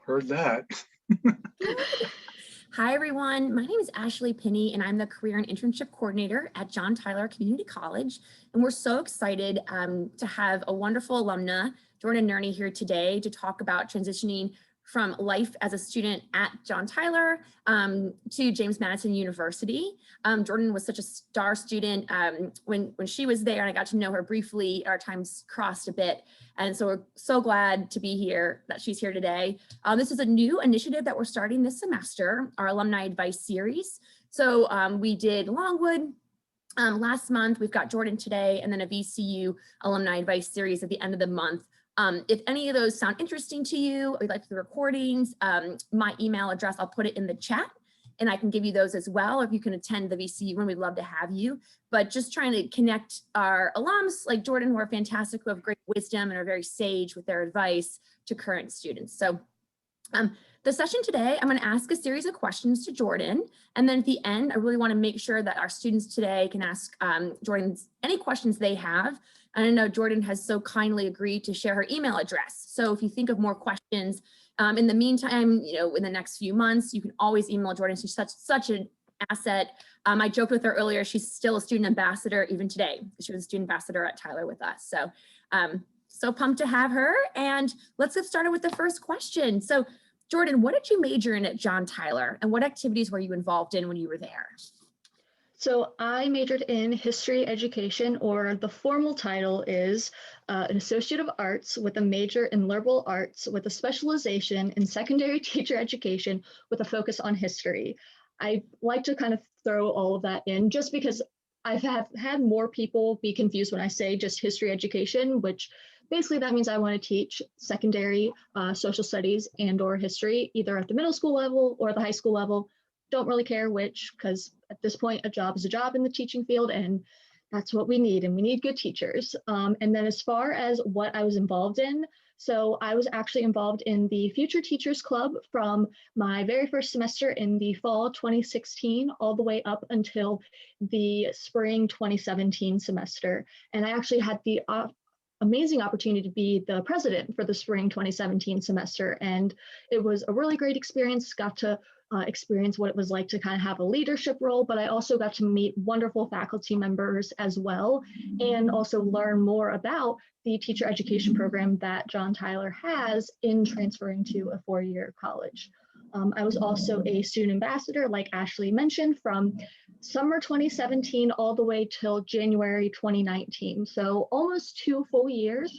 Heard that. Hi, everyone. My name is Ashley Pinney, and I'm the Career and Internship Coordinator at John Tyler Community College. And we're so excited to have a wonderful alumna, Jordan Nurney, here today to talk about transitioning from life as a student at John Tyler to James Madison University. Jordan was such a star student when she was there, and I got to know her briefly. Our times crossed a bit. And so we're so glad to be here, that she's here today. This is a new initiative that we're starting this semester, our Alumni Advice Series. So we did Longwood last month, we've got Jordan today, and then a VCU Alumni Advice Series at the end of the month. If any of those sound interesting to you, or you'd like the recordings, my email address, I'll put it in the chat, and I can give you those as well. If you can attend the VCU one, we'd love to have you. But just trying to connect our alums like Jordan, who are fantastic, who have great wisdom and are very sage with their advice to current students. So the session today, I'm going to ask a series of questions to Jordan. And then at the end, I really want to make sure that our students today can ask Jordan any questions they have. And I know Jordan has so kindly agreed to share her email address. So if you think of more questions in the meantime, in the next few months, you can always email Jordan. She's such an asset. I joked with her earlier, she's still a student ambassador even today. She was a student ambassador at Tyler with us. So, so pumped to have her. And let's get started with the first question. So Jordan, what did you major in at John Tyler, and what activities were you involved in when you were there? So I majored in history education, or the formal title is an Associate of Arts with a major in liberal arts with a specialization in secondary teacher education with a focus on history. I like to kind of throw all of that in just because I've had more people be confused when I say just history education, which basically that means I want to teach secondary social studies and or history, either at the middle school level or the high school level. Don't really care which, because at this point, a job is a job in the teaching field, and that's what we need, and we need good teachers. And then as far as what I was involved in, so I was actually involved in the Future Teachers Club from my very first semester in the fall 2016 all the way up until the spring 2017 semester. And I actually had the amazing opportunity to be the president for the spring 2017 semester. And it was a really great experience. Got to experience what it was like to kind of have a leadership role, but I also got to meet wonderful faculty members as well, and also learn more about the teacher education program that John Tyler has in transferring to a four-year college. I was also a student ambassador, like Ashley mentioned, from summer 2017 all the way till January 2019. So almost 2 full years.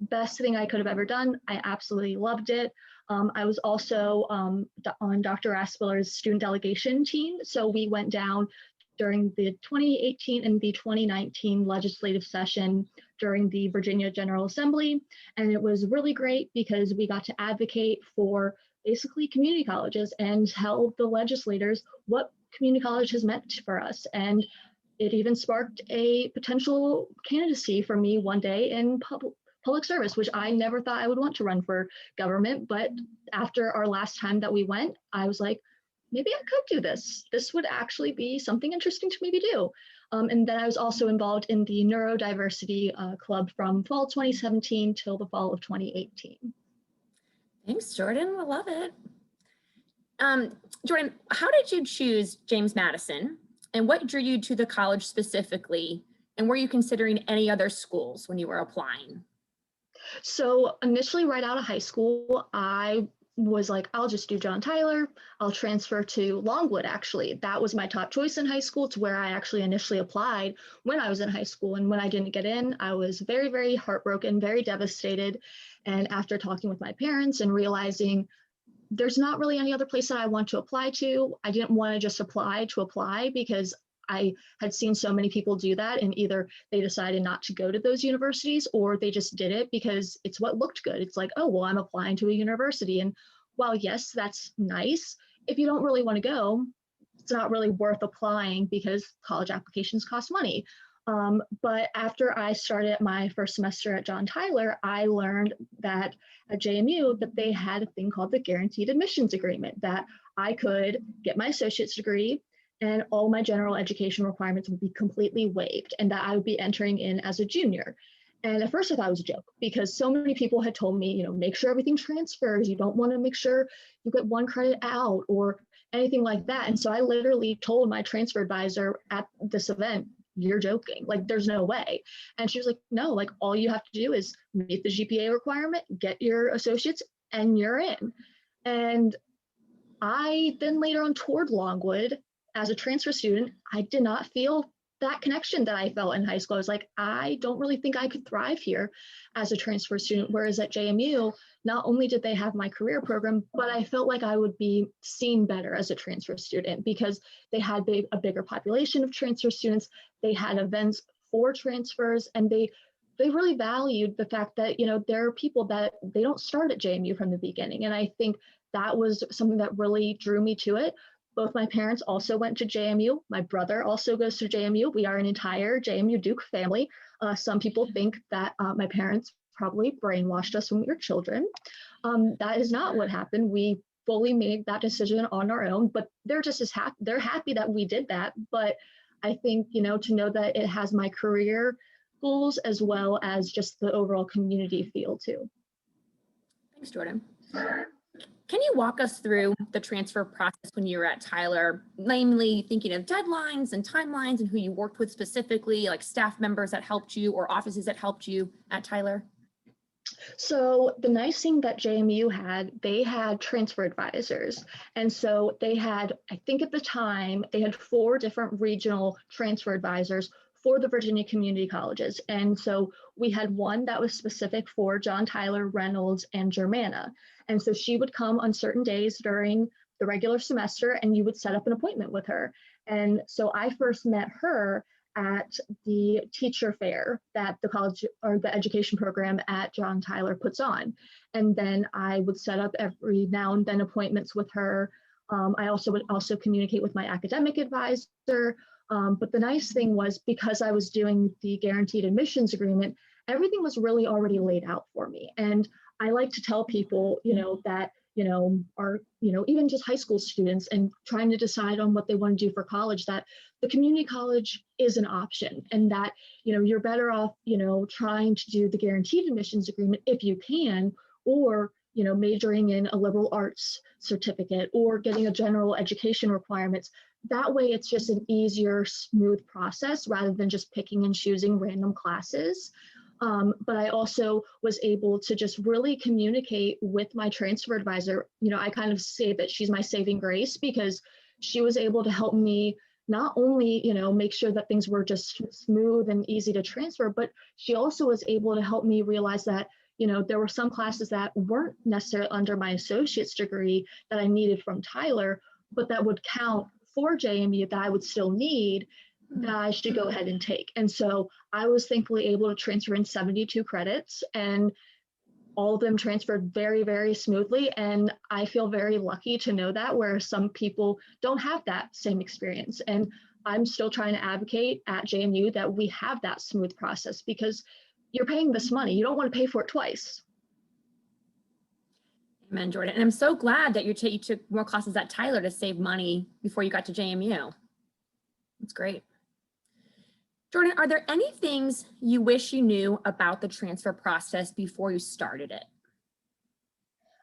Best thing I could have ever done. I absolutely loved it. I was also on Dr. Aspiller's student delegation team. So we went down during the 2018 and the 2019 legislative session during the Virginia General Assembly. And it was really great because we got to advocate for basically community colleges and tell the legislators what community college has meant for us. And it even sparked a potential candidacy for me one day in public service, which I never thought I would want to run for government. But after our last time that we went, I was like, maybe I could do this. This would actually be something interesting to maybe do. And then I was also involved in the neurodiversity club from fall 2017 till the fall of 2018. Thanks, Jordan. We love it. Jordan, how did you choose James Madison, and what drew you to the college specifically? And were you considering any other schools when you were applying? So initially, right out of high school, I was like, I'll just do John Tyler. I'll transfer to Longwood, actually. That was my top choice in high school. It's where I actually initially applied when I was in high school. And when I didn't get in, I was very, very heartbroken, very devastated. And after talking with my parents and realizing there's not really any other place that I want to apply to, I didn't want to just apply to apply because I had seen so many people do that, and either they decided not to go to those universities or they just did it because it's what looked good. It's like, oh, well, I'm applying to a university. And while yes, that's nice, if you don't really want to go, it's not really worth applying because college applications cost money. But after I started my first semester at John Tyler, I learned that at JMU that they had a thing called the Guaranteed Admissions Agreement, that I could get my associate's degree and all my general education requirements would be completely waived, and that I would be entering in as a junior. And at first I thought it was a joke because so many people had told me, make sure everything transfers. You don't want to make sure you get one credit out or anything like that. And so I literally told my transfer advisor at this event, you're joking, like there's no way. And she was like, no, like all you have to do is meet the GPA requirement, get your associates, and you're in. And I then later on toured Longwood as a transfer student. I did not feel that connection that I felt in high school. I was like, I don't really think I could thrive here as a transfer student. Whereas at JMU, not only did they have my career program, but I felt like I would be seen better as a transfer student because they had a bigger population of transfer students. They had events for transfers, and they really valued the fact that, there are people that they don't start at JMU from the beginning. And I think that was something that really drew me to it. Both my parents also went to JMU. My brother also goes to JMU. We are an entire JMU Duke family. Some people think that my parents probably brainwashed us when we were children. That is not what happened. We fully made that decision on our own, but they're just as happy. They're happy that we did that. But I think, to know that it has my career goals as well as just the overall community feel too. Thanks, Jordan. Can you walk us through the transfer process when you were at Tyler, namely thinking of deadlines and timelines and who you worked with specifically, like staff members that helped you or offices that helped you at Tyler? So the nice thing that JMU had, they had transfer advisors. And so they had, I think at the time, they had 4 different regional transfer advisors for the Virginia community colleges. And so we had one that was specific for John Tyler, Reynolds, and Germanna. And so she would come on certain days during the regular semester and you would set up an appointment with her. And so I first met her at the teacher fair that the college or the education program at John Tyler puts on. And then I would set up every now and then appointments with her. I also would communicate with my academic advisor. But the nice thing was because I was doing the guaranteed admissions agreement, everything was really already laid out for me. And I like to tell people, that, are, even just high school students and trying to decide on what they want to do for college, that the community college is an option and that, you're better off, trying to do the guaranteed admissions agreement if you can, or, majoring in a liberal arts certificate or getting a general education requirements. That way it's just an easier, smooth process rather than just picking and choosing random classes. But I also was able to just really communicate with my transfer advisor. I kind of say that she's my saving grace because she was able to help me not only, make sure that things were just smooth and easy to transfer, but she also was able to help me realize that, there were some classes that weren't necessarily under my associate's degree that I needed from Tyler, but that would count for JMU that I would still need that I should go ahead and take. And so I was thankfully able to transfer in 72 credits and all of them transferred very, very smoothly. And I feel very lucky to know that, where some people don't have that same experience. And I'm still trying to advocate at JMU that we have that smooth process because you're paying this money. You don't want to pay for it twice. Amen, Jordan. And I'm so glad that you took more classes at Tyler to save money before you got to JMU. That's great. Jordan, are there any things you wish you knew about the transfer process before you started it?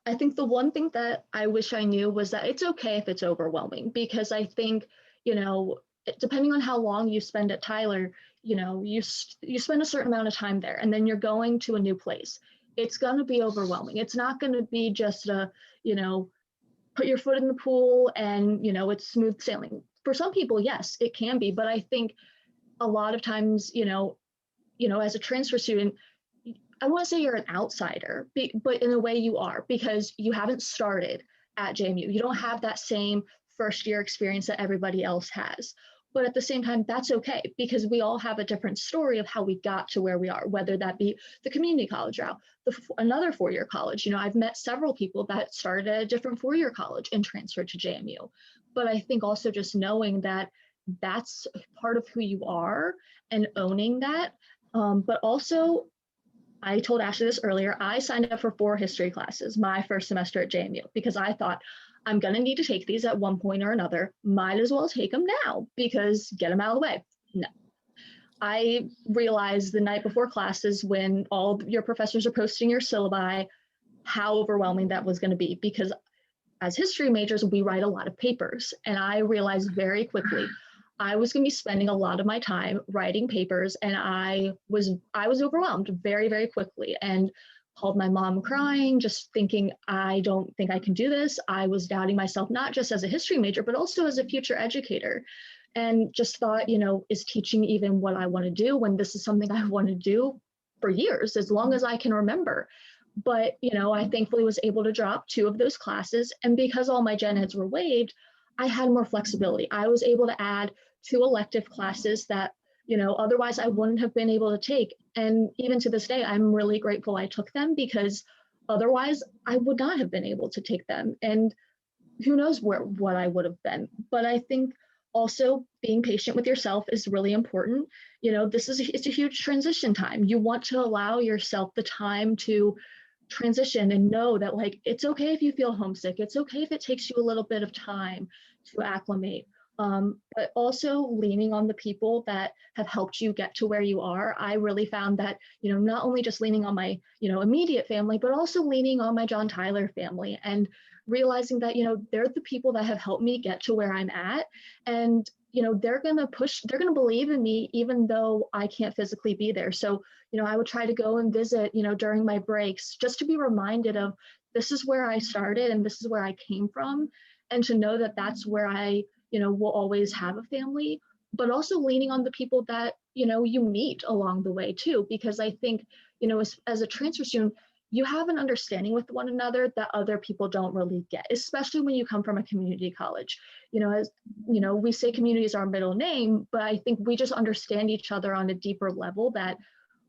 I think the one thing that I wish I knew was that it's okay if it's overwhelming, because I think, depending on how long you spend at Tyler, you spend a certain amount of time there and then you're going to a new place. It's going to be overwhelming. It's not going to be just a, put your foot in the pool and, it's smooth sailing. For some people, yes, it can be. But I think a lot of times, as a transfer student, I want to say you're an outsider, but in a way you are, because you haven't started at JMU. You don't have that same first year experience that everybody else has. But at the same time, that's okay, because we all have a different story of how we got to where we are, whether that be the community college route, another 4-year college. I've met several people that started at a different 4-year college and transferred to JMU. But I think also just knowing that that's part of who you are and owning that. But also, I told Ashley this earlier, I signed up for 4 history classes my first semester at JMU because I thought I'm going to need to take these at one point or another. Might as well take them now because get them out of the way. No. I realized the night before classes when all of your professors are posting your syllabi, how overwhelming that was going to be, because as history majors, we write a lot of papers. And I realized very quickly I was going to be spending a lot of my time writing papers, and I was overwhelmed very, very quickly, and called my mom crying, just thinking, I don't think I can do this. I was doubting myself, not just as a history major, but also as a future educator. And just thought, is teaching even what I want to do when this is something I want to do for years, as long as I can remember. But, I thankfully was able to drop 2 of those classes. And because all my gen eds were waived, I had more flexibility. I was able to add 2 elective classes that, otherwise I wouldn't have been able to take. And even to this day, I'm really grateful I took them, because otherwise I would not have been able to take them. And who knows what I would have been. But I think also being patient with yourself is really important. It's a huge transition time. You want to allow yourself the time to transition and know that, like, it's okay if you feel homesick. It's okay if it takes you a little bit of time to acclimate. But also leaning on the people that have helped you get to where you are. I really found that, not only just leaning on my, immediate family, but also leaning on my John Tyler family, and realizing that, they're the people that have helped me get to where I'm at. And, they're going to believe in me, even though I can't physically be there. So, I would try to go and visit, during my breaks, just to be reminded of, this is where I started and this is where I came from. And to know that that's where I, will always have a family, but also leaning on the people that, you meet along the way too. Because I think, as a transfer student, you have an understanding with one another that other people don't really get, especially when you come from a community college. As we say, community is our middle name, but I think we just understand each other on a deeper level that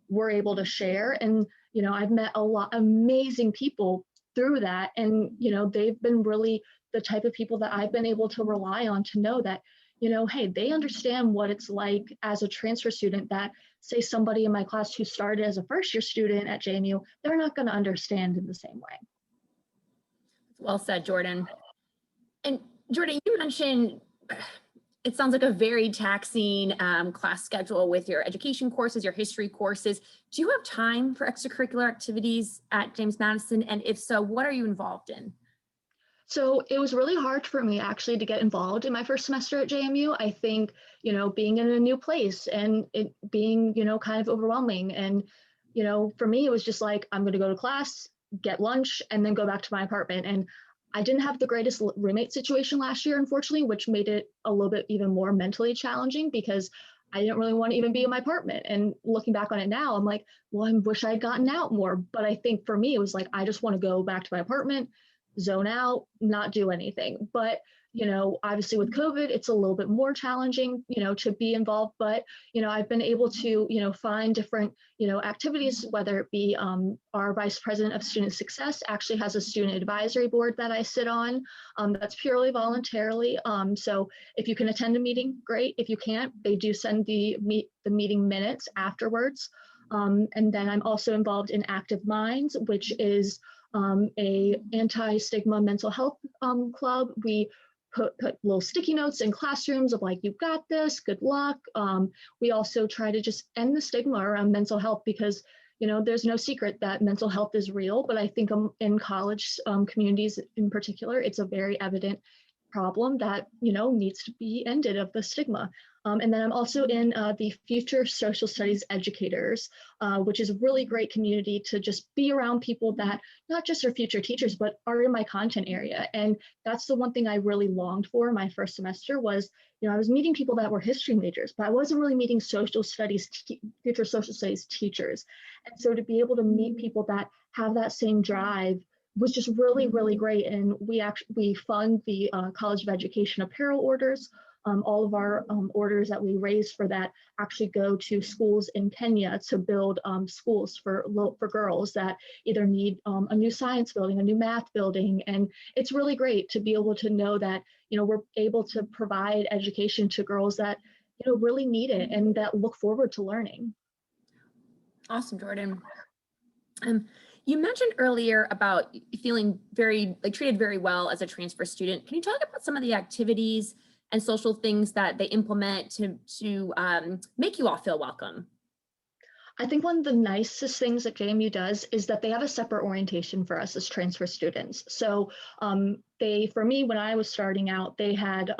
we're able to share. And, I've met a lot of amazing people through that. And, they've been really the type of people that I've been able to rely on to know that, hey, they understand what it's like as a transfer student that, say, somebody in my class who started as a first year student at JMU, they're not going to understand in the same way. Well said, Jordan. And Jordan, you mentioned it sounds like a very taxing class schedule with your education courses, your history courses. Do you have time for extracurricular activities at James Madison? And if so, what are you involved in? So it was really hard for me actually to get involved in my first semester at JMU. I think, being in a new place and it being, kind of overwhelming. And, for me, it was just like, I'm going to go to class, get lunch, and then go back to my apartment. And I didn't have the greatest roommate situation last year, unfortunately, which made it a little bit even more mentally challenging, because I didn't really want to even be in my apartment. And looking back on it now, I'm like, well, I wish I'd gotten out more. But I think for me, it was like, I just want to go back to my apartment, zone out, not do anything. But, obviously with COVID, it's a little bit more challenging, to be involved. But, I've been able to, find different, activities, whether it be our vice president of student success actually has a student advisory board that I sit on, that's purely voluntarily. So if you can attend a meeting, great. If you can't, they do send the meeting minutes afterwards. And then I'm also involved in Active Minds, which is a anti-stigma mental health club. We put little sticky notes in classrooms of like, you've got this, good luck. We also try to just end the stigma around mental health, because there's no secret that mental health is real, but I think in college communities in particular, it's a very evident problem that needs to be ended, of the stigma. And then I'm also in the Future Social Studies Educators, which is a really great community to just be around people that not just are future teachers, but are in my content area. And that's the one thing I really longed for my first semester was, I was meeting people that were history majors, but I wasn't really meeting future social studies teachers. And so to be able to meet people that have that same drive was just really, really great. And we fund the College of Education apparel orders. All of our orders that we raise for that actually go to schools in Kenya to build schools for girls that either need a new science building, a new math building. And it's really great to be able to know that, we're able to provide education to girls that, really need it and that look forward to learning. Awesome, Jordan. You mentioned earlier about feeling very treated very well as a transfer student. Can you talk about some of the activities and social things that they implement to make you all feel welcome? I think one of the nicest things that JMU does is that they have a separate orientation for us as transfer students. So for me, when I was starting out, they had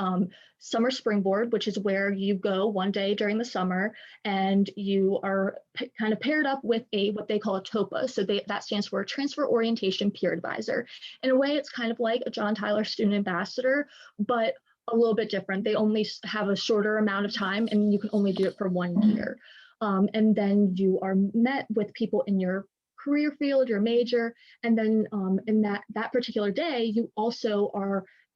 summer springboard, which is where you go one day during the summer and you are kind of paired up with what they call a TOPA. So that stands for Transfer Orientation Peer Advisor. In a way, it's kind of like a John Tyler Student Ambassador, but a little bit different. They only have a shorter amount of time and you can only do it for 1 year. And then you are met with people in your career field, your major, and then in that particular day,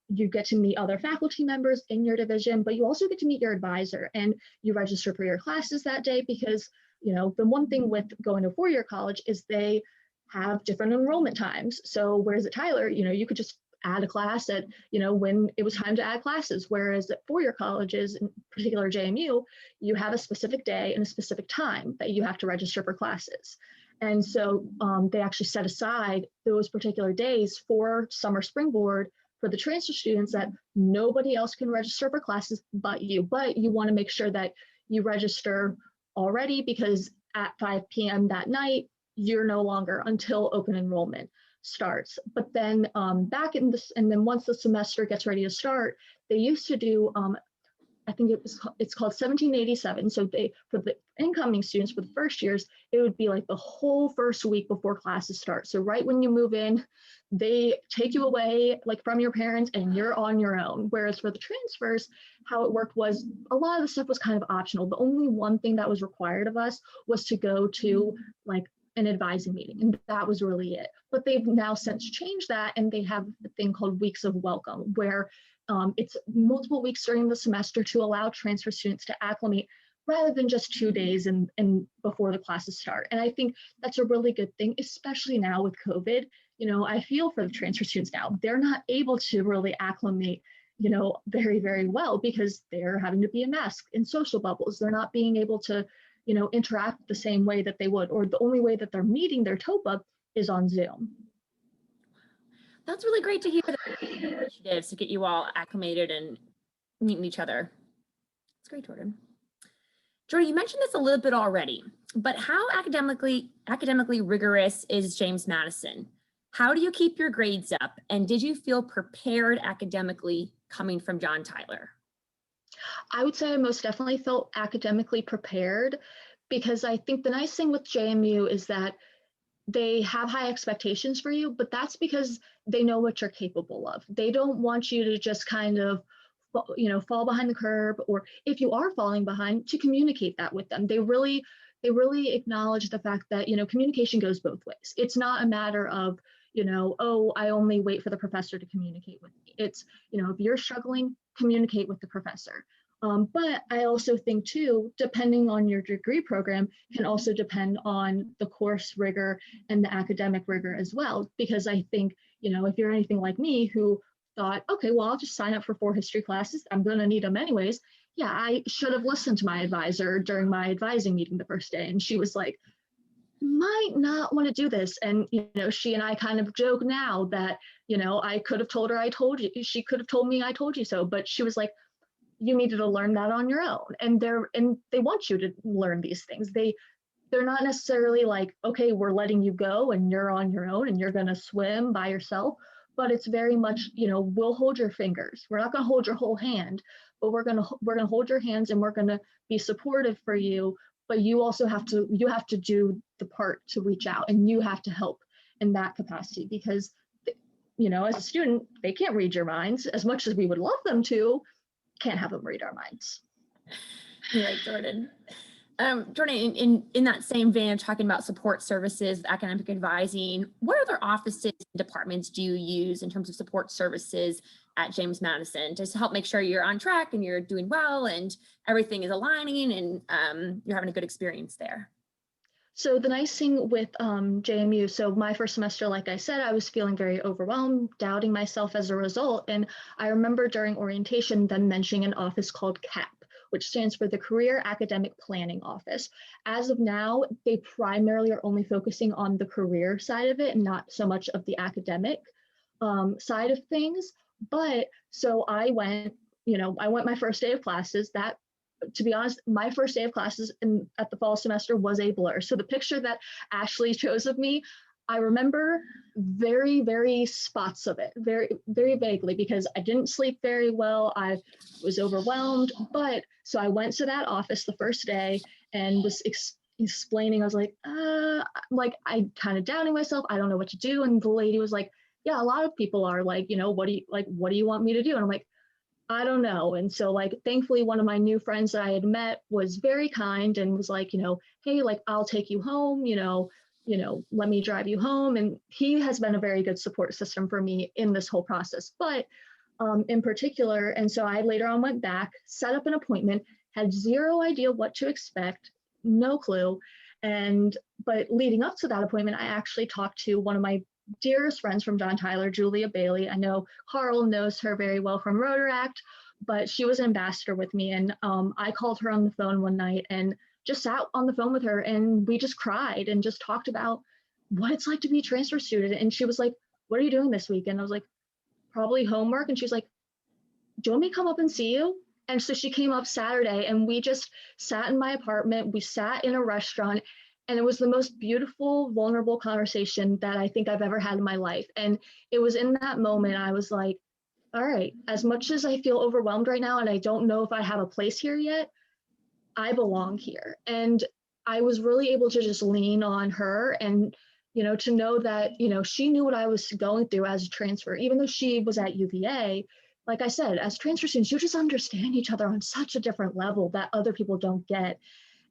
you get to meet other faculty members in your division, but you also get to meet your advisor and you register for your classes that day because, the one thing with going to four-year college is they have different enrollment times. So whereas at Tyler, you could just add a class at, when it was time to add classes. Whereas at four-year colleges, in particular JMU, you have a specific day and a specific time that you have to register for classes. And so they actually set aside those particular days for summer springboard for the transfer students that nobody else can register for classes but you want to make sure that you register already because at 5 p.m. that night, you're no longer until open enrollment starts. But then and then once the semester gets ready to start, they used to do, I think it's called 1787. So for the incoming students for the first years, it would be like the whole first week before classes start. So right when you move in, they take you away like from your parents and you're on your own. Whereas for the transfers, how it worked was a lot of the stuff was kind of optional. The only one thing that was required of us was to go to like an advising meeting, and that was really it. But they've now since changed that, and they have a thing called weeks of welcome, where it's multiple weeks during the semester to allow transfer students to acclimate rather than just 2 days and before the classes start. And I think that's a really good thing, especially now with COVID. I feel for the transfer students now. They're not able to really acclimate, very, very well because they're having to be in masks in social bubbles. They're not being able to interact the same way that they would, or the only way that they're meeting their TOPA is on Zoom. That's really great to hear the initiatives to get you all acclimated and meeting each other. That's great, Jordan. Jordan, you mentioned this a little bit already, but how academically rigorous is James Madison? How do you keep your grades up? And did you feel prepared academically coming from John Tyler? I would say I most definitely felt academically prepared because I think the nice thing with JMU is that they have high expectations for you, but that's because they know what you're capable of. They don't want you to just kind of, fall behind the curve, or if you are falling behind, to communicate that with them. They really acknowledge the fact that, communication goes both ways. It's not a matter of, oh, I only wait for the professor to communicate with me. It's, if you're struggling, communicate with the professor. But I also think too, depending on your degree program, can also depend on the course rigor and the academic rigor as well. Because I think, if you're anything like me who thought, okay, well, I'll just sign up for 4 history classes. I'm going to need them anyways. Yeah, I should have listened to my advisor during my advising meeting the first day. And she was like, might not want to do this. And, she and I kind of joke now that, I could have told her I told you. She could have told me I told you so. But she was like, you needed to learn that on your own. And they want you to learn these things. They're not necessarily like, okay, we're letting you go and you're on your own and you're going to swim by yourself. But it's very much, we'll hold your fingers. We're not going to hold your whole hand, but we're going to hold your hands and we're going to be supportive for you. But you also have to do the part to reach out, and you have to help in that capacity because, as a student, they can't read your minds as much as we would love them to. Can't have them read our minds. You're right, Jordan. Jordan, in that same vein of talking about support services, academic advising, what other offices and departments do you use in terms of support services at James Madison just to help make sure you're on track and you're doing well and everything is aligning and you're having a good experience there? So the nice thing with JMU, so my first semester, like I said, I was feeling very overwhelmed, doubting myself as a result. And I remember during orientation them mentioning an office called CAP, which stands for the Career Academic Planning Office. As of now, they primarily are only focusing on the career side of it and not so much of the academic side of things. But so I went I went my first day of classes. That, to be honest, my first day of classes at the fall semester was a blur. So the picture that Ashley chose of me, I remember very, very spots of it, very, very vaguely, because I didn't sleep very well. I was overwhelmed. But so I went to that office the first day and was explaining. I was like I kind of doubting myself. I don't know what to do. And the lady was like, yeah, a lot of people are like, what do you want me to do? And I'm like, I don't know. And so like, thankfully, one of my new friends that I had met was very kind and was like, hey, like, I'll take you home, let me drive you home. And he has been a very good support system for me in this whole process. But in particular, and so I later on went back, set up an appointment, had zero idea what to expect, no clue. But leading up to that appointment, I actually talked to one of my dearest friends from John Tyler, Julia Bailey. I know Carl knows her very well from Rotaract, but she was an ambassador with me. And I called her on the phone one night and just sat on the phone with her, and we just cried and just talked about what it's like to be a transfer student. And she was like, what are you doing this weekend? I was like, probably homework. And she was like, do you want me to come up and see you? And so she came up Saturday, and we just sat in my apartment. We sat in a restaurant, and it was the most beautiful, vulnerable conversation that I think I've ever had in my life. And it was in that moment I was like, all right, as much as I feel overwhelmed right now, and I don't know if I have a place here yet, I belong here. And I was really able to just lean on her and, to know that, she knew what I was going through as a transfer, even though she was at UVA. Like I said, as transfer students, you just understand each other on such a different level that other people don't get.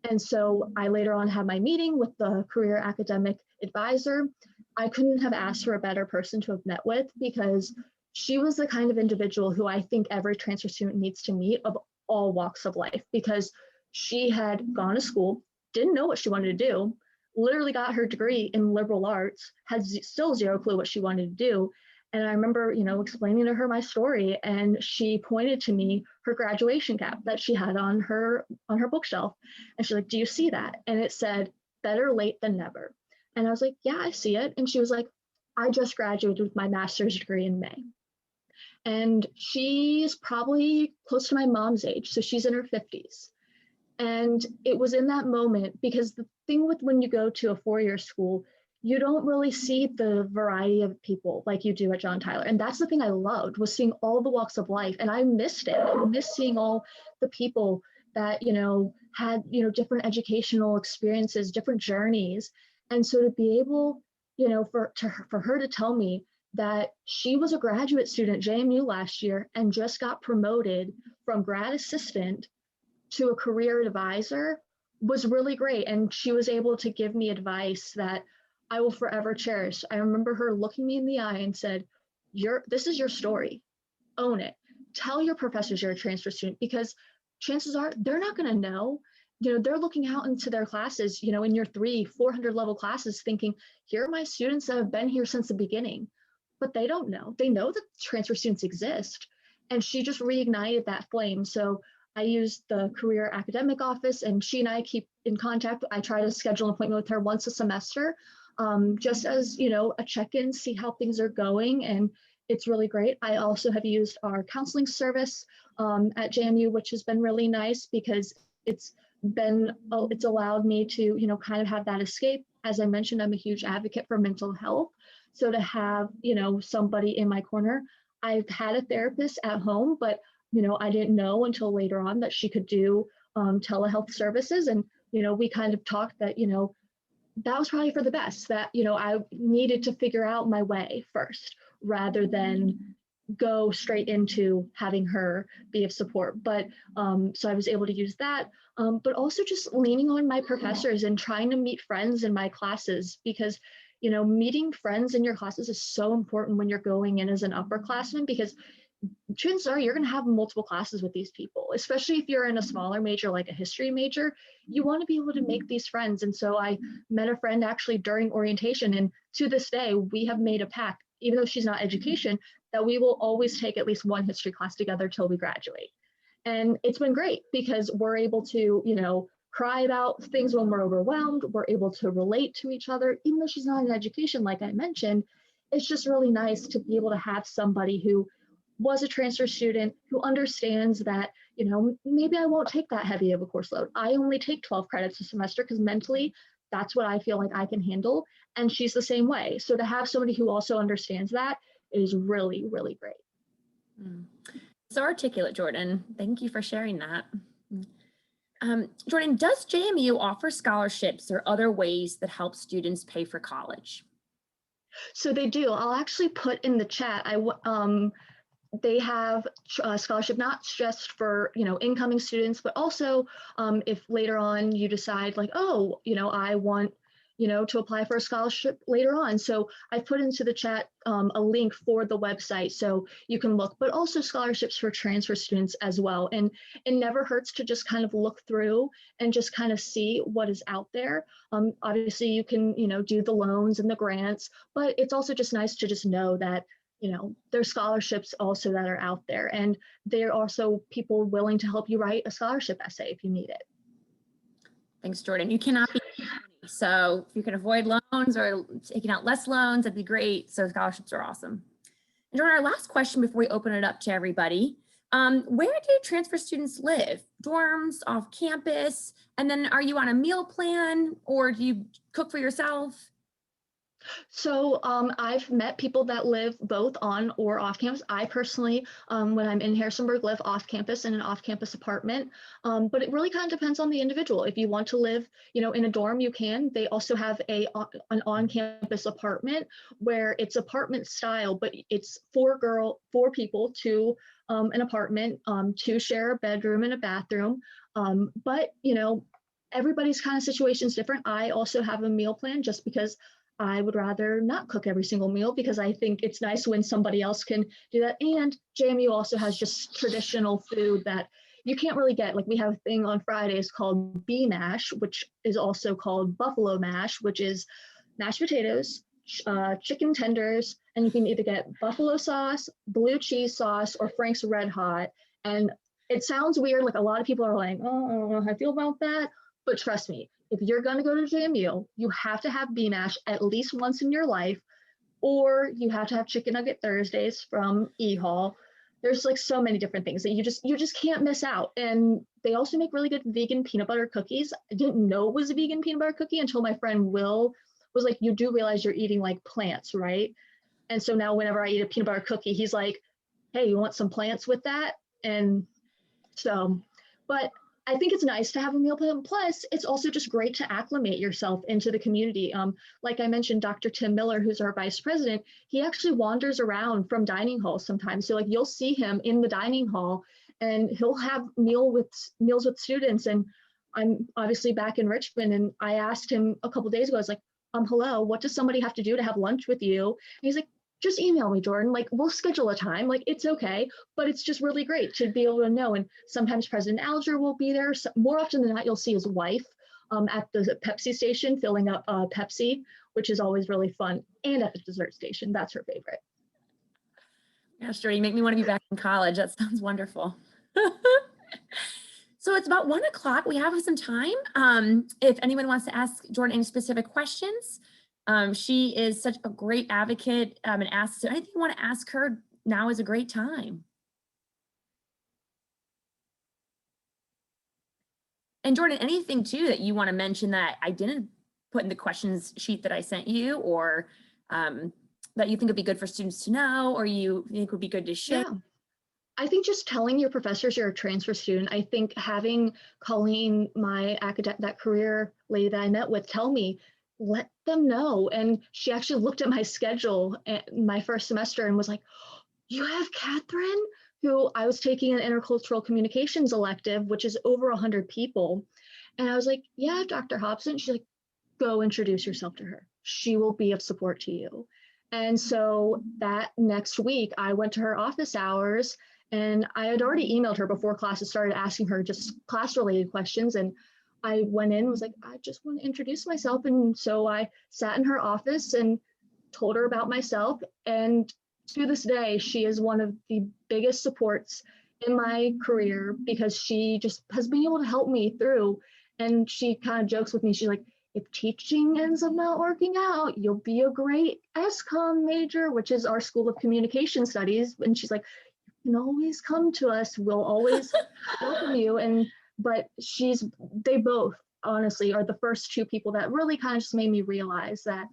And so I later on had my meeting with the career academic advisor. I couldn't have asked for a better person to have met with, because she was the kind of individual who I think every transfer student needs to meet, of all walks of life, because she had gone to school, didn't know what she wanted to do, literally got her degree in liberal arts, had still zero clue what she wanted to do. And I remember, explaining to her my story, and she pointed to me her graduation cap that she had on her bookshelf. And she's like, do you see that? And it said, better late than never. And I was like, yeah, I see it. And she was like, I just graduated with my master's degree in May. And she's probably close to my mom's age. So she's in her 50s. And it was in that moment, because the thing with when you go to a four-year school, you don't really see the variety of people like you do at John Tyler. And that's the thing I loved, was seeing all the walks of life. And I missed it. I missed seeing all the people that, had, different educational experiences, different journeys. And so to be able, for her to tell me that she was a graduate student at JMU last year and just got promoted from grad assistant to a career advisor was really great. And she was able to give me advice that I will forever cherish. I remember her looking me in the eye and said, this is your story. Own it. Tell your professors you're a transfer student, because chances are they're not going to know. They're looking out into their classes, in your 400 level classes, thinking, here are my students that have been here since the beginning. But they don't know. They know that transfer students exist. And she just reignited that flame. So I used the career academic office, and she and I keep in contact. I try to schedule an appointment with her once a semester, just as, a check-in, see how things are going. And it's really great. I also have used our counseling service at JMU, which has been really nice, because it's allowed me to, kind of have that escape. As I mentioned, I'm a huge advocate for mental health. So to have, somebody in my corner, I've had a therapist at home, but I didn't know until later on that she could do telehealth services. And, we kind of talked that, that was probably for the best, that, I needed to figure out my way first, rather than go straight into having her be of support. But so I was able to use that, but also just leaning on my professors and trying to meet friends in my classes, because meeting friends in your classes is so important when you're going in as an upperclassman, because chances are you're going to have multiple classes with these people, especially if you're in a smaller major like a history major. You want to be able to make these friends. And so I met a friend actually during orientation, and to this day we have made a pact, even though she's not education, that we will always take at least one history class together till we graduate. And it's been great, because we're able to cry about things when we're overwhelmed. We're able to relate to each other, even though she's not in education like I mentioned. It's just really nice to be able to have somebody who was a transfer student who understands that, you know, maybe I won't take that heavy of a course load. I only take 12 credits a semester because mentally that's what I feel like I can handle. And she's the same way. So to have somebody who also understands that is really, really great. So articulate, Jordan. Thank you for sharing that. Jordan, does JMU offer scholarships or other ways that help students pay for college? So they do. I'll actually put in the chat. They have a scholarship not just for, you know, incoming students, but also if later on you decide like, oh, you know, I want, you know, to apply for a scholarship later on. So I put into the chat a link for the website so you can look, but also scholarships for transfer students as well. And it never hurts to just kind of look through and just kind of see what is out there. Obviously you can, you know, do the loans and the grants, but it's also just nice to just know that, you know, there's scholarships also that are out there, and there are also people willing to help you write a scholarship essay if you need it. Thanks, Jordan. You cannot be so if you can avoid loans or taking out less loans, that'd be great. So scholarships are awesome. And Jordan, our last question before we open it up to everybody. Where do transfer students live? Dorms, off campus? And then are you on a meal plan or do you cook for yourself? So I've met people that live both on or off campus. I personally, when I'm in Harrisonburg, live off campus in an off campus apartment. But it really kind of depends on the individual. If you want to live, you know, in a dorm, you can. They also have an on campus apartment where it's apartment style, but it's four people to an apartment to share a bedroom and a bathroom. But, you know, everybody's kind of situation is different. I also have a meal plan just because I would rather not cook every single meal because I think it's nice when somebody else can do that. And JMU also has just traditional food that you can't really get. Like we have a thing on Fridays called bee mash, which is also called buffalo mash, which is mashed potatoes, chicken tenders, and you can either get buffalo sauce, blue cheese sauce, or Frank's Red Hot. And it sounds weird. Like a lot of people are like, oh, I don't know how I feel about that. But trust me, if you're going to go to JMU, you have to have bee mash at least once in your life, or you have to have chicken nugget Thursdays from E-Hall. There's like so many different things that you just can't miss out. And they also make really good vegan peanut butter cookies. I didn't know it was a vegan peanut butter cookie until my friend Will was like, you do realize you're eating like plants, right? And so now whenever I eat a peanut butter cookie, he's like, hey, you want some plants with that? And so, but I think it's nice to have a meal plan. Plus, it's also just great to acclimate yourself into the community. Like I mentioned, Dr. Tim Miller, who's our vice president, he actually wanders around from dining halls sometimes. So like you'll see him in the dining hall and he'll have meals with students. And I'm obviously back in Richmond, and I asked him a couple of days ago, I was like, hello, what does somebody have to do to have lunch with you? And he's like, just email me, Jordan. Like, we'll schedule a time. Like, it's okay. But it's just really great to be able to know. And sometimes President Alger will be there. So more often than not, you'll see his wife at the Pepsi station filling up Pepsi, which is always really fun. And at the dessert station, that's her favorite. Yeah, sure. You make me want to be back in college. That sounds wonderful. So it's about 1 o'clock. We have some time. If anyone wants to ask Jordan any specific questions, she is such a great advocate and asks, so anything you want to ask her, now is a great time. And Jordan, anything too that you want to mention that I didn't put in the questions sheet that I sent you, or that you think would be good for students to know, or you think would be good to share? Yeah. I think just telling your professors you're a transfer student. I think having Colleen, my that career lady that I met with, tell me, let them know. And she actually looked at my schedule my first semester and was like, you have Catherine, who I was taking an intercultural communications elective, which is over 100 people. And I was like, yeah, Dr. Hobson. She's like, go introduce yourself to her. She will be of support to you. And so that next week, I went to her office hours, and I had already emailed her before classes started, asking her just class-related questions. And I went in and was like, I just want to introduce myself. And so I sat in her office and told her about myself. And to this day, she is one of the biggest supports in my career because she just has been able to help me through. And she kind of jokes with me. She's like, if teaching ends up not working out, you'll be a great SCOM major, which is our School of Communication Studies. And she's like, can always come to us. We'll always welcome you. But they both honestly are the first two people that really kind of just made me realize that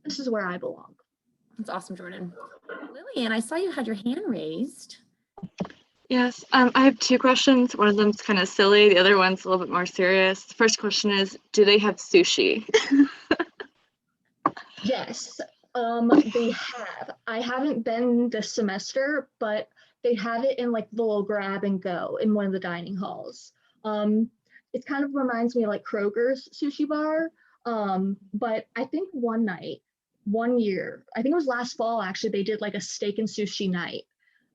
this is where I belong. That's awesome, Jordan. Lillian, I saw you had your hand raised. Yes, I have two questions. One of them's kind of silly. The other one's a little bit more serious. The first question is, do they have sushi? Yes, they have. I haven't been this semester, but they have it in like the little grab and go in one of the dining halls. It kind of reminds me of like Kroger's sushi bar. But I think one year, I think it was last fall actually, they did like a steak and sushi night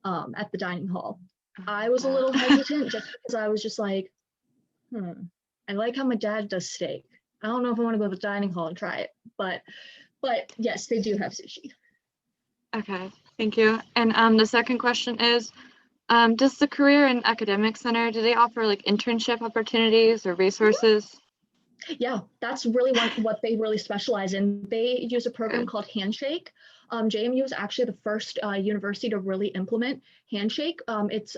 at the dining hall. I was a little hesitant just because I was just like, I like how my dad does steak. I don't know if I want to go to the dining hall and try it, but yes, they do have sushi. Okay, thank you. And the second question is, does the Career and Academic Center, do they offer like internship opportunities or resources? Yeah, that's really what they really specialize in. They use a program called Handshake. JMU is actually the first university to really implement Handshake. It's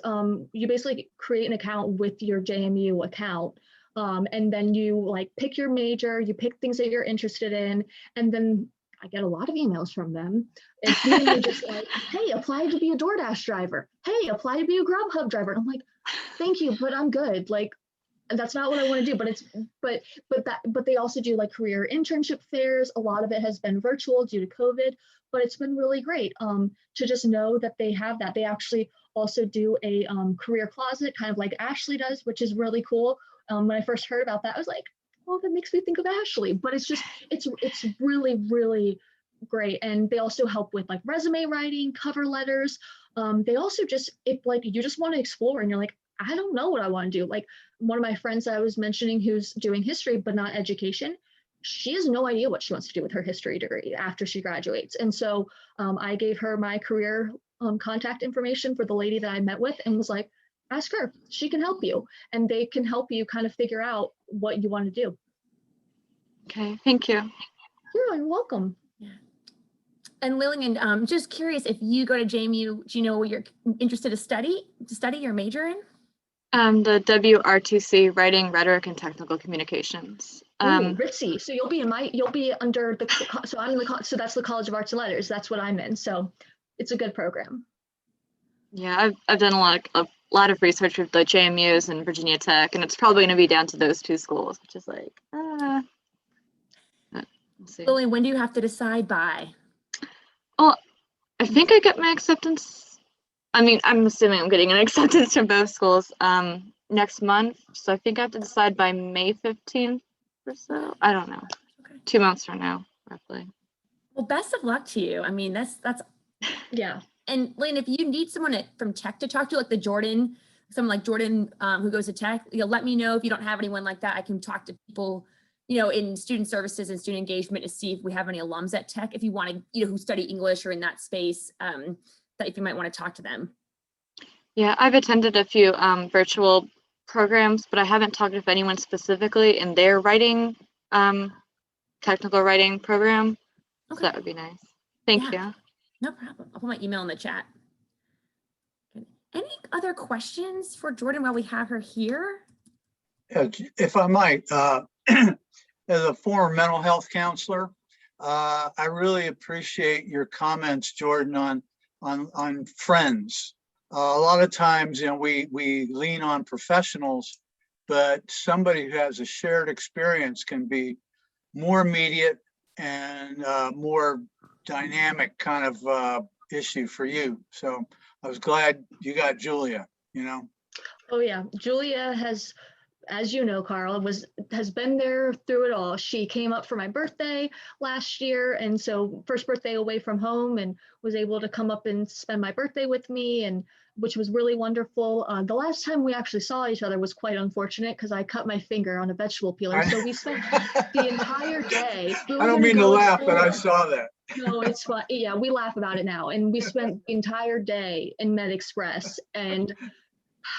you basically create an account with your JMU account, and then you like pick your major, you pick things that you're interested in, and then I get a lot of emails from them. It's mainly just like, hey, apply to be a DoorDash driver. Hey, apply to be a Grubhub driver. And I'm like, thank you, but I'm good. Like, that's not what I want to do. But they also do like career internship fairs. A lot of it has been virtual due to COVID, but it's been really great to just know that they have that. They actually also do a career closet, kind of like Ashley does, which is really cool. When I first heard about that, I was like, oh, that makes me think of Ashley. But it's really, really great. And they also help with like resume writing, cover letters. They also just, if like you just want to explore and you're like, I don't know what I want to do. Like one of my friends I was mentioning who's doing history, but not education, she has no idea what she wants to do with her history degree after she graduates. And so I gave her my career contact information for the lady that I met with and was like, ask her, she can help you. And they can help you kind of figure out what you want to do. Okay, thank you. You're welcome. Yeah. And Lillian, just curious, if you go to JMU, do you know what you're interested to study your major in? The WRTC, Writing, Rhetoric, and Technical Communications. Ooh, Ritzy. So you'll be under so I'm in so that's the College of Arts and Letters. That's what I'm in. So it's a good program. Yeah, I've done a lot of research with the JMUs and Virginia Tech, and it's probably going to be down to those two schools, which is like, we'll see. Lillian, when do you have to decide by? Well, I think I get my acceptance. I mean, I'm assuming I'm getting an acceptance from both schools next month. So I think I have to decide by May 15th or so. I don't know. Okay. 2 months from now, roughly. Well, best of luck to you. I mean, that's yeah. And Lynn, if you need someone from Tech to talk to, like someone like Jordan who goes to Tech, let me know if you don't have anyone like that. I can talk to people, in student services and student engagement to see if we have any alums at Tech, if you want to, who study English or in that space, that if you might want to talk to them. Yeah, I've attended a few virtual programs, but I haven't talked with anyone specifically in their writing, technical writing program. Okay. So that would be nice. Thank you. No problem. I'll put my email in the chat. Any other questions for Jordan while we have her here? If I might, as a former mental health counselor, I really appreciate your comments, Jordan, on friends. A lot of times, we lean on professionals, but somebody who has a shared experience can be more immediate and more dynamic kind of issue for you. So I was glad you got Julia, Oh yeah, Julia has, as you know, Carl, has been there through it all. She came up for my birthday last year, and so first birthday away from home, and was able to come up and spend my birthday with me, and which was really wonderful. The last time we actually saw each other was quite unfortunate because I cut my finger on a vegetable peeler. So we spent the entire day. I don't mean to laugh, but I saw that. No, it's fun. Yeah, we laugh about it now. And we spent the entire day in Med Express. And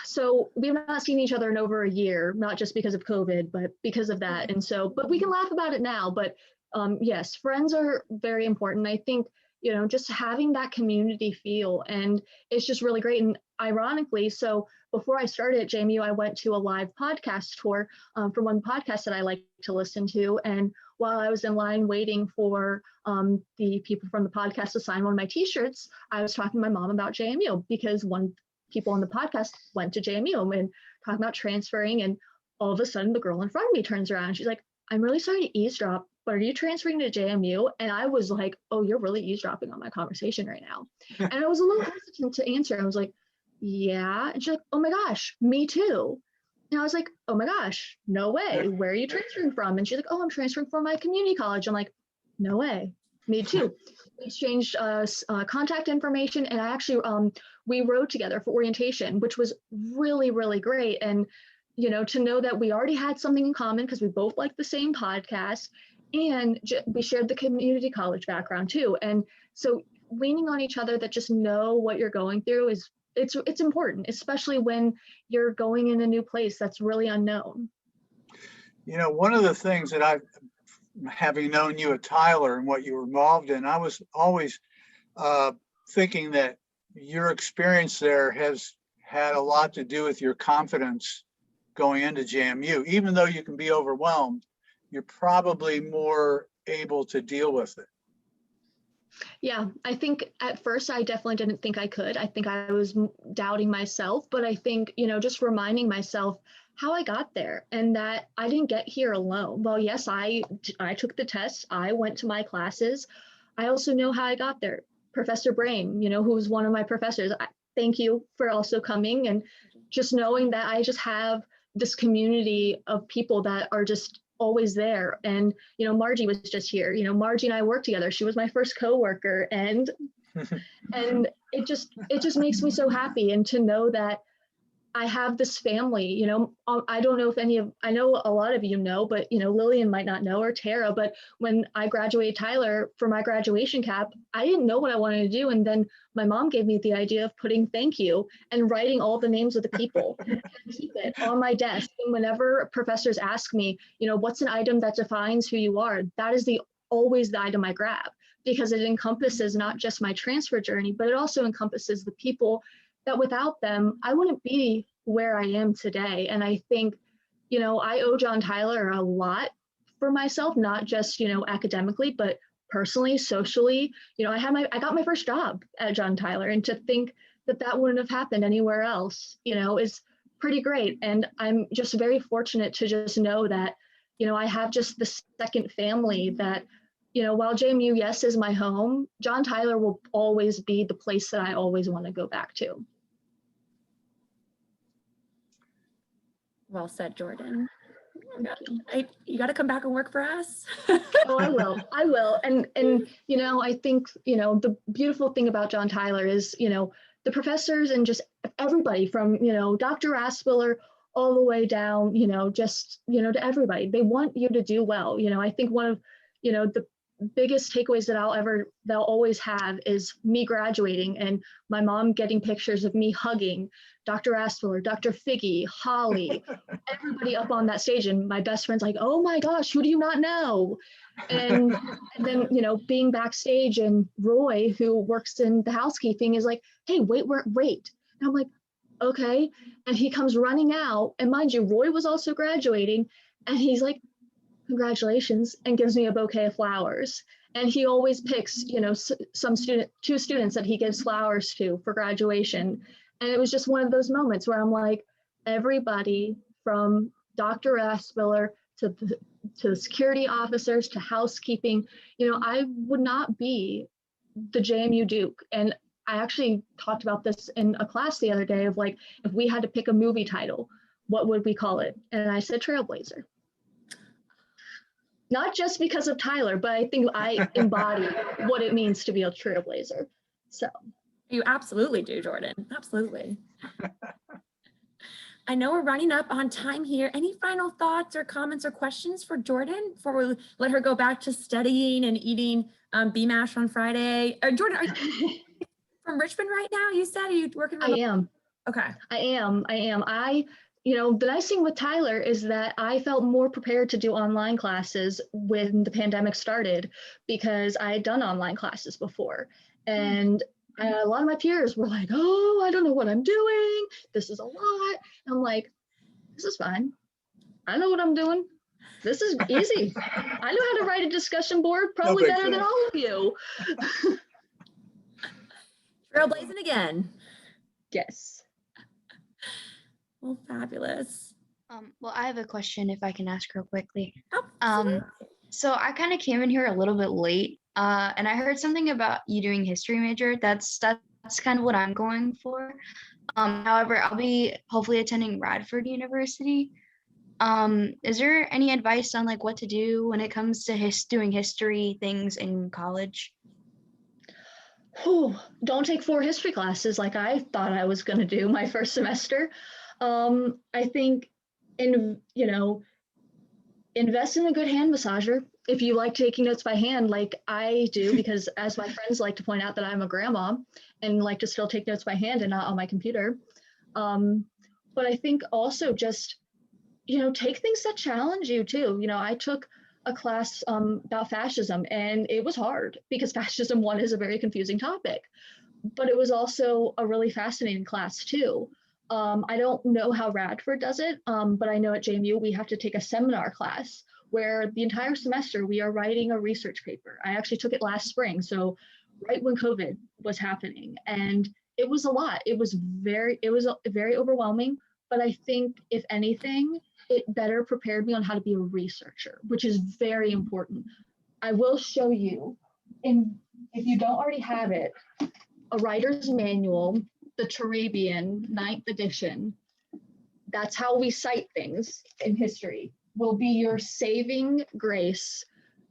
so we've not seen each other in over a year, not just because of COVID, but because of that. And so, but we can laugh about it now. But yes, friends are very important. I think you know, just having that community feel. And it's just really great. And ironically, so before I started at JMU, I went to a live podcast tour for one podcast that I like to listen to. And while I was in line waiting for the people from the podcast to sign one of my t-shirts, I was talking to my mom about JMU because people on the podcast went to JMU and talking about transferring. And all of a sudden the girl in front of me turns around and she's like, I'm really sorry to eavesdrop, but are you transferring to JMU? And I was like, oh, you're really eavesdropping on my conversation right now. And I was a little hesitant to answer. I was like, yeah. And she's like, oh my gosh, me too. And I was like, oh my gosh, no way. Where are you transferring from? And she's like, oh, I'm transferring from my community college. I'm like, no way, me too. We exchanged contact information, and I actually, we rode together for orientation, which was really, really great. And you know, to know that we already had something in common because we both liked the same podcast, and we shared the community college background too. And so leaning on each other that just know what you're going through is, it's important, especially when you're going in a new place that's really unknown. You know, one of the things that having known you at Tyler and what you were involved in, I was always thinking that your experience there has had a lot to do with your confidence going into JMU. Even though you can be overwhelmed, you're probably more able to deal with it. Yeah, I think at first I definitely didn't think I could. I think I was doubting myself, but I think, you know, just reminding myself how I got there and that I didn't get here alone. Well, yes, I took the tests. I went to my classes. I also know how I got there. Professor Brain, you know, who was one of my professors, thank you for also coming, and just knowing that I just have this community of people that are just always there. And, you know, Margie was just here, you know, Margie and I worked together. She was my first coworker, and it just makes me so happy. And to know that I have this family, you know, I don't know if I know a lot of you know, but, you know, Lillian might not know, or Tara, but when I graduated Tyler for my graduation cap, I didn't know what I wanted to do. And then my mom gave me the idea of putting thank you and writing all the names of the people and keep it on my desk. And whenever professors ask me, you know, what's an item that defines who you are, that is always the item I grab, because it encompasses not just my transfer journey, but it also encompasses the people that without them, I wouldn't be where I am today. And I think, you know, I owe John Tyler a lot for myself, not just, you know, academically, but personally, socially. You know, I got my first job at John Tyler, and to think that wouldn't have happened anywhere else, you know, is pretty great. And I'm just very fortunate to just know that, you know, I have just the second family that, you know, while JMU, yes, is my home, John Tyler will always be the place that I always want to go back to. Well said, Jordan. You got to come back and work for us. Oh, I will. And, you know, I think, you know, the beautiful thing about John Tyler is, you know, the professors and just everybody from, you know, Dr. Raspiller all the way down, you know, just, you know, to everybody, they want you to do well. You know, I think one of, you know, the biggest takeaways that they'll always have is me graduating and my mom getting pictures of me hugging Dr. Raspiller, Dr. Figgy, Holly, everybody up on that stage. And my best friend's like, oh my gosh, who do you not know? And then, you know, being backstage, and Roy, who works in the housekeeping, is like, hey, wait. And I'm like, okay. And he comes running out. And mind you, Roy was also graduating. And he's like, congratulations, and gives me a bouquet of flowers. And he always picks, you know, two students that he gives flowers to for graduation. And it was just one of those moments where I'm like, everybody from Dr. Raspiller to the security officers to housekeeping, you know, I would not be the JMU Duke. And I actually talked about this in a class the other day of like, if we had to pick a movie title, what would we call it? And I said Trailblazer. Not just because of Tyler, but I think I embody what it means to be a trailblazer. So you absolutely do, Jordan. Absolutely. I know we're running up on time here. Any final thoughts or comments or questions for Jordan before we let her go back to studying and eating BMASH on Friday? Jordan, are you from Richmond right now? You said, are you working? I am. Okay. I am. the nice thing with Tyler is that I felt more prepared to do online classes when the pandemic started because I had done online classes before. And a lot of my peers were like, oh, I don't know what I'm doing. This is a lot. And I'm like, this is fine. I know what I'm doing. This is easy. I know how to write a discussion board probably big better than deal. all of you. Trailblazing again. Yes. Well, fabulous. Well, I have a question if I can ask real quickly. Absolutely. So I kind of came in here a little bit late, and I heard something about you doing history major. That's kind of what I'm going for. However, I'll be hopefully attending Radford University. Is there any advice on like what to do when it comes to doing history things in college? Whew, don't take 4 history classes like I thought I was going to do my first semester. I think invest in a good hand massager. If you like taking notes by hand, like I do, because as my friends like to point out that I'm a grandma and like to still take notes by hand and not on my computer. But I think also just, take things that challenge you too. I took a class about fascism and it was hard because fascism, one, is a very confusing topic, but it was also a really fascinating class too. I don't know how Radford does it, but I know at JMU we have to take a seminar class where the entire semester we are writing a research paper. I actually took it last spring, so right when COVID was happening, and it was a lot. It was very overwhelming, but I think if anything, it better prepared me on how to be a researcher, which is very important. I will show you, and if you don't already have it, a writer's manual, the Turabian 9th edition. That's how we cite things in history, will be your saving grace.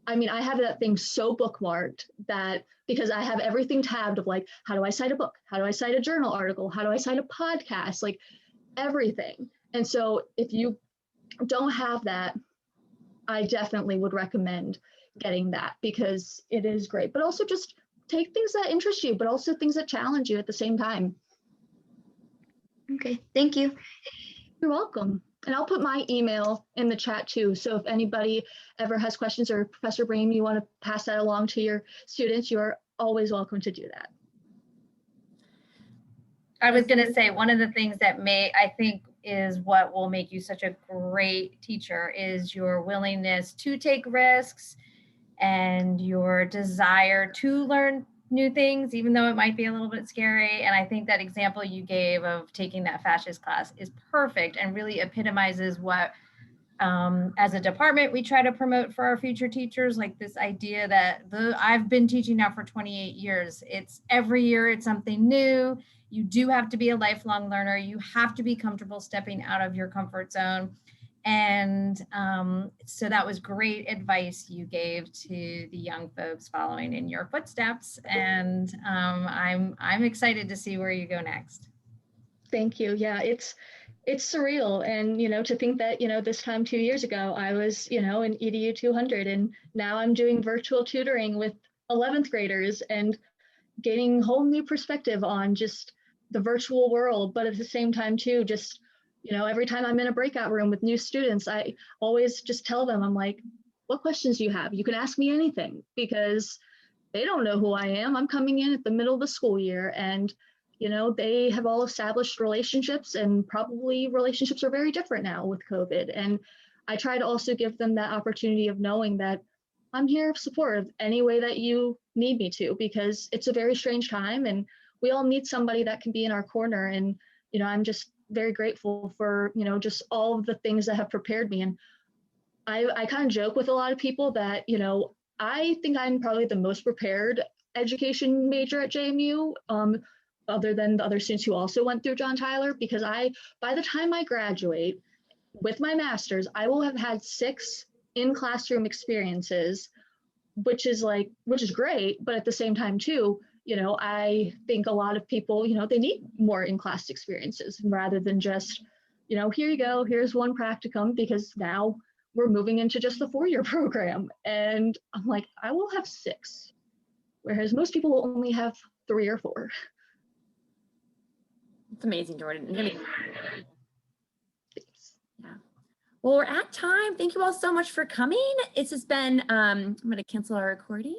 I mean, I have that thing so bookmarked that because I have everything tabbed of like, how do I cite a book? How do I cite a journal article? How do I cite a podcast? Like everything. And so if you don't have that, I definitely would recommend getting that because it is great, but also just take things that interest you, but also things that challenge you at the same time. Okay, thank you. You're welcome. And I'll put my email in the chat too. So if anybody ever has questions or Professor Brame, you want to pass that along to your students, you are always welcome to do that. I was going to say one of the things that I think is what will make you such a great teacher is your willingness to take risks and your desire to learn new things, even though it might be a little bit scary. And I think that example you gave of taking that fascist class is perfect and really epitomizes what, as a department, we try to promote for our future teachers, like this idea that I've been teaching now for 28 years. It's every year, it's something new. You do have to be a lifelong learner. You have to be comfortable stepping out of your comfort zone. And so that was great advice you gave to the young folks following in your footsteps. And I'm excited to see where you go next. Thank you. Yeah, it's surreal. And, to think that, this time 2 years ago, I was, in EDU 200, and now I'm doing virtual tutoring with 11th graders and gaining a whole new perspective on just the virtual world. But at the same time, too, just every time I'm in a breakout room with new students, I always just tell them, I'm like, what questions do you have? You can ask me anything because they don't know who I am. I'm coming in at the middle of the school year and, they have all established relationships and probably relationships are very different now with COVID. And I try to also give them that opportunity of knowing that I'm here to support any way that you need me to, because it's a very strange time and we all need somebody that can be in our corner. And, I'm just very grateful for, just all of the things that have prepared me. And I kind of joke with a lot of people that, I think I'm probably the most prepared education major at JMU, other than the other students who also went through John Tyler, because by the time I graduate with my master's, I will have had 6 in-classroom experiences, which is great. But at the same time too, I think a lot of people, they need more in-class experiences rather than just, here you go, here's one practicum, because now we're moving into just the 4-year program. And I'm like, I will have 6, whereas most people will only have 3 or 4. It's amazing, Jordan. Well, we're at time. Thank you all so much for coming. It's just been, I'm going to cancel our recording.